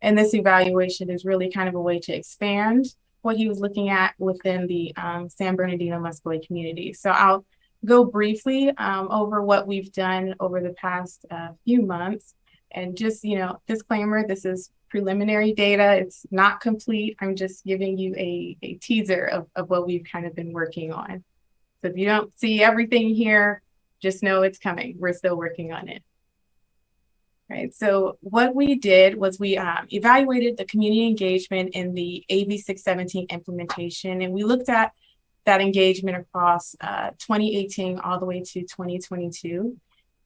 And this evaluation is really kind of a way to expand what he was looking at within the San Bernardino Muscogee community. So I'll go briefly over what we've done over the past few months. And just, disclaimer, this is preliminary data. It's not complete. I'm just giving you a teaser of what we've kind of been working on. So if you don't see everything here, just know it's coming. We're still working on it. Right. So what we did was we evaluated the community engagement in the AB617 implementation, and we looked at that engagement across 2018 all the way to 2022.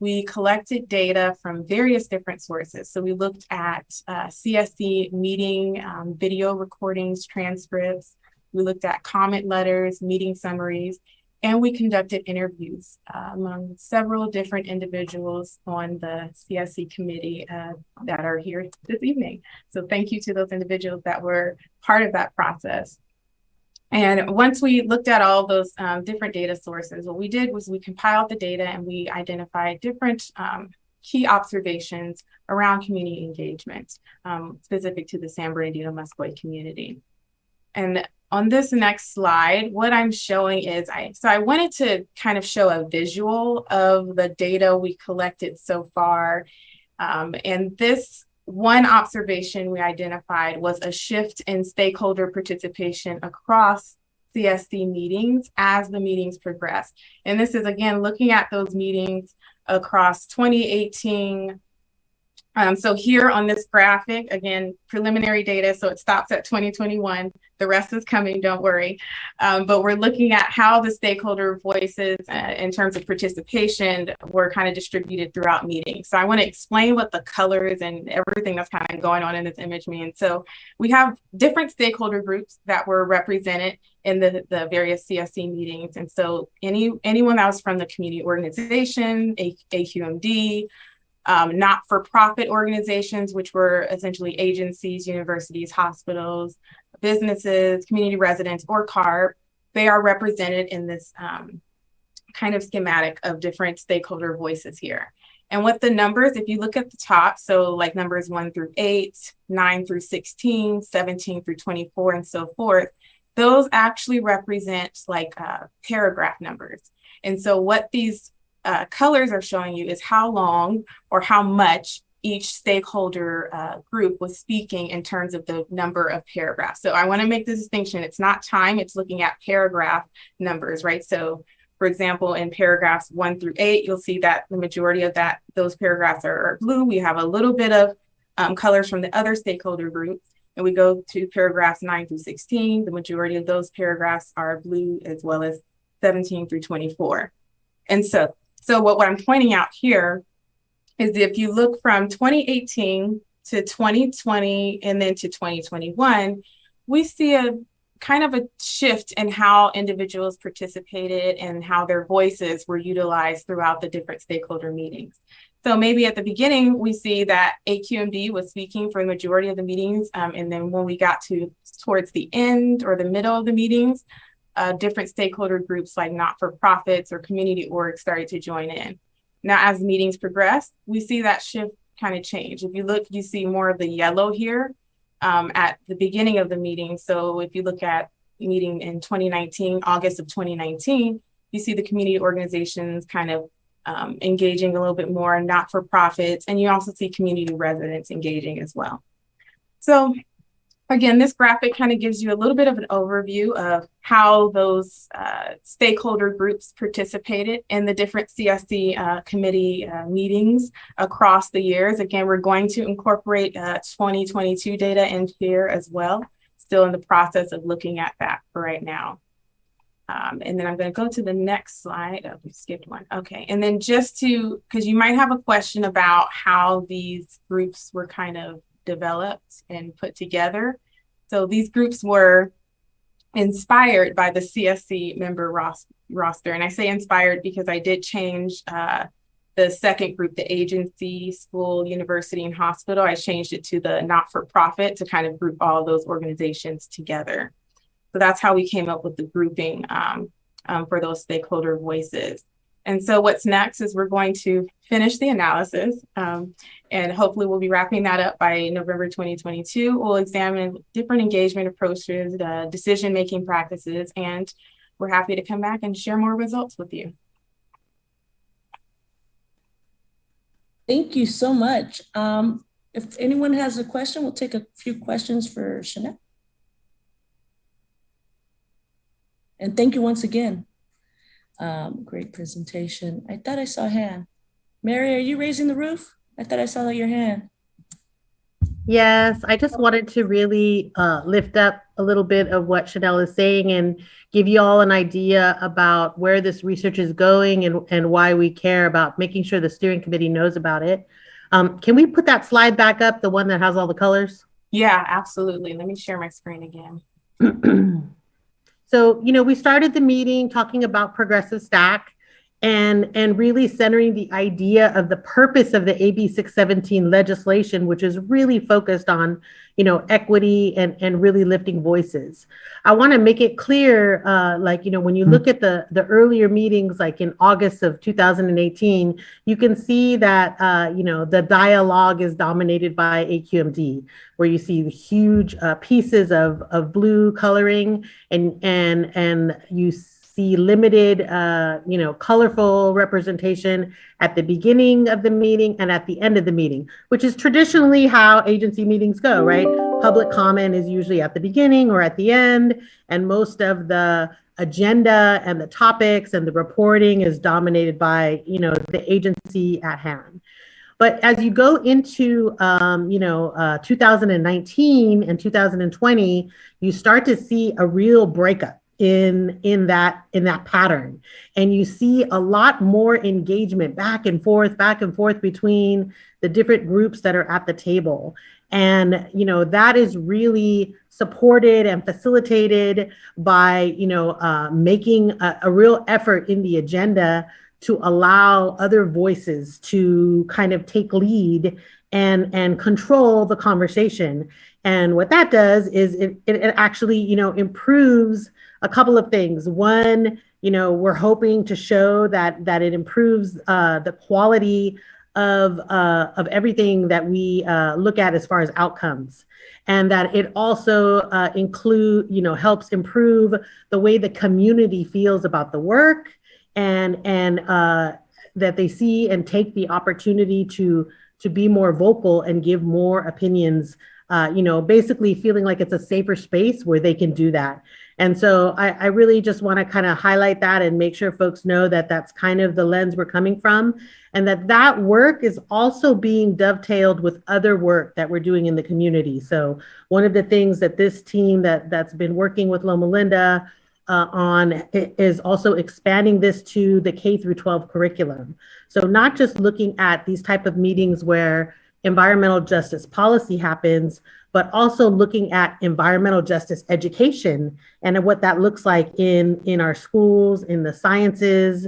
We collected data from various different sources. So we looked at CSC meeting video recordings, transcripts. We looked at comment letters, meeting summaries, and we conducted interviews among several different individuals on the CSC committee that are here this evening. So thank you to those individuals that were part of that process. And once we looked at all those different data sources, what we did was we compiled the data and we identified different key observations around community engagement specific to the San Bernardino Muscogee community. And on this next slide, what I'm showing is, I wanted to kind of show a visual of the data we collected so far. And this one observation we identified was a shift in stakeholder participation across CSC meetings as the meetings progress. And this is, again, looking at those meetings across 2018. So here on this graphic, again, preliminary data, so it stops at 2021. The rest is coming, don't worry. But we're looking at how the stakeholder voices in terms of participation were kind of distributed throughout meetings. So I want to explain what the colors and everything that's kind of going on in this image means. So we have different stakeholder groups that were represented in the various CSC meetings. And so anyone that was from the community organization, AQMD, not-for-profit organizations, which were essentially agencies, universities, hospitals, businesses, community residents, or CARB, they are represented in this kind of schematic of different stakeholder voices here. And what the numbers, if you look at the top, so like numbers 1 through 8, 9 through 16, 17 through 24, and so forth, those actually represent like paragraph numbers. And so what these colors are showing you is how long or how much each stakeholder group was speaking in terms of the number of paragraphs. So I want to make the distinction. It's not time, it's looking at paragraph numbers, right? So for example, in paragraphs 1 through 8, you'll see that the majority of those paragraphs are blue. We have a little bit of colors from the other stakeholder groups. And we go to paragraphs 9 through 16. The majority of those paragraphs are blue, as well as 17 through 24. And so what I'm pointing out here is if you look from 2018 to 2020 and then to 2021, we see a kind of a shift in how individuals participated and how their voices were utilized throughout the different stakeholder meetings. So maybe at the beginning, we see that AQMD was speaking for the majority of the meetings. And then when we got towards the end or the middle of the meetings, different stakeholder groups like not-for-profits or community orgs started to join in. Now, as meetings progress, we see that shift kind of change. If you look, you see more of the yellow here at the beginning of the meeting. So if you look at meeting in 2019, August of 2019, you see the community organizations kind of engaging a little bit more, not-for-profits, and you also see community residents engaging as well. So again, this graphic kind of gives you a little bit of an overview of how those stakeholder groups participated in the different CSC committee meetings across the years. Again, we're going to incorporate 2022 data in here as well. Still in the process of looking at that for right now. And then I'm going to go to the next slide. Oh, we skipped one. Okay. And then just because you might have a question about how these groups were kind of developed and put together. So these groups were inspired by the CSC member roster. And I say inspired because I did change the second group, the agency, school, university, and hospital. I changed it to the not-for-profit to kind of group all those organizations together. So that's how we came up with the grouping for those stakeholder voices. And so what's next is we're going to finish the analysis, and hopefully we'll be wrapping that up by November 2022. We'll examine different engagement approaches, decision-making practices, and we're happy to come back and share more results with you. Thank you so much. If anyone has a question, we'll take a few questions for Chanell. And thank you once again. Great presentation. I thought I saw a hand. Mary, are you raising the roof? I thought I saw your hand. Yes, I just wanted to really lift up a little bit of what Chanell is saying and give you all an idea about where this research is going and why we care about making sure the steering committee knows about it. Can we put that slide back up, the one that has all the colors? Yeah, absolutely. Let me share my screen again. So, we started the meeting talking about progressive stack and really centering the idea of the purpose of the AB617 legislation, which is really focused on, equity and really lifting voices. I want to make it clear, when you look at the earlier meetings, like in August of 2018, you can see that, the dialogue is dominated by AQMD, where you see huge pieces of blue coloring and you see limited, colorful representation at the beginning of the meeting and at the end of the meeting, which is traditionally how agency meetings go, right? Public comment is usually at the beginning or at the end, and most of the agenda and the topics and the reporting is dominated by, the agency at hand. But as you go into, 2019 and 2020, you start to see a real breakup in that pattern, and you see a lot more engagement back and forth between the different groups that are at the table. And that is really supported and facilitated by making a real effort in the agenda to allow other voices to kind of take lead and control the conversation. And what that does is it actually improves a couple of things. One, we're hoping to show that it improves the quality of everything that we look at as far as outcomes, and that it also helps improve the way the community feels about the work, and that they see and take the opportunity to be more vocal and give more opinions, basically feeling like it's a safer space where they can do that. And so I really just want to kind of highlight that and make sure folks know that that's kind of the lens we're coming from, and that work is also being dovetailed with other work that we're doing in the community. So one of the things that this team that's been working with Loma Linda on is also expanding this to the K through 12 curriculum. So not just looking at these type of meetings where environmental justice policy happens, but also looking at environmental justice education and what that looks like in our schools, in the sciences,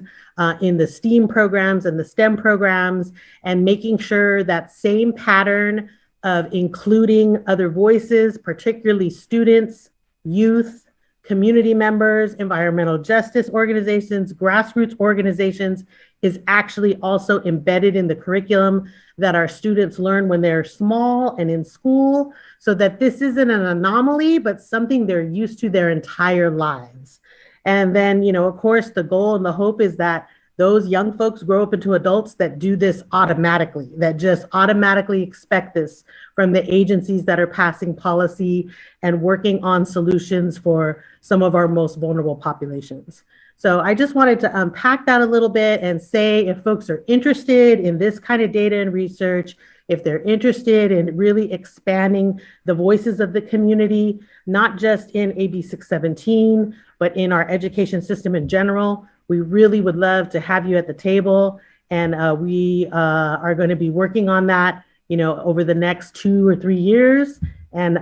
in the STEAM programs and the STEM programs, and making sure that same pattern of including other voices, particularly students, youth, community members, environmental justice organizations, grassroots organizations, is actually also embedded in the curriculum that our students learn when they're small and in school, so that this isn't an anomaly, but something they're used to their entire lives. And then, of course, the goal and the hope is that those young folks grow up into adults that do this automatically, that just automatically expect this from the agencies that are passing policy and working on solutions for some of our most vulnerable populations. So I just wanted to unpack that a little bit and say, if folks are interested in this kind of data and research, if they're interested in really expanding the voices of the community, not just in AB 617, but in our education system in general, we really would love to have you at the table. And we are going to be working on that, over the next 2 or 3 years. And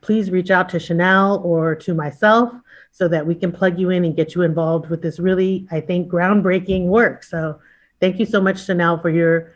please reach out to Chanell or to myself so that we can plug you in and get you involved with this really, I think, groundbreaking work. So thank you so much, Chanell, for your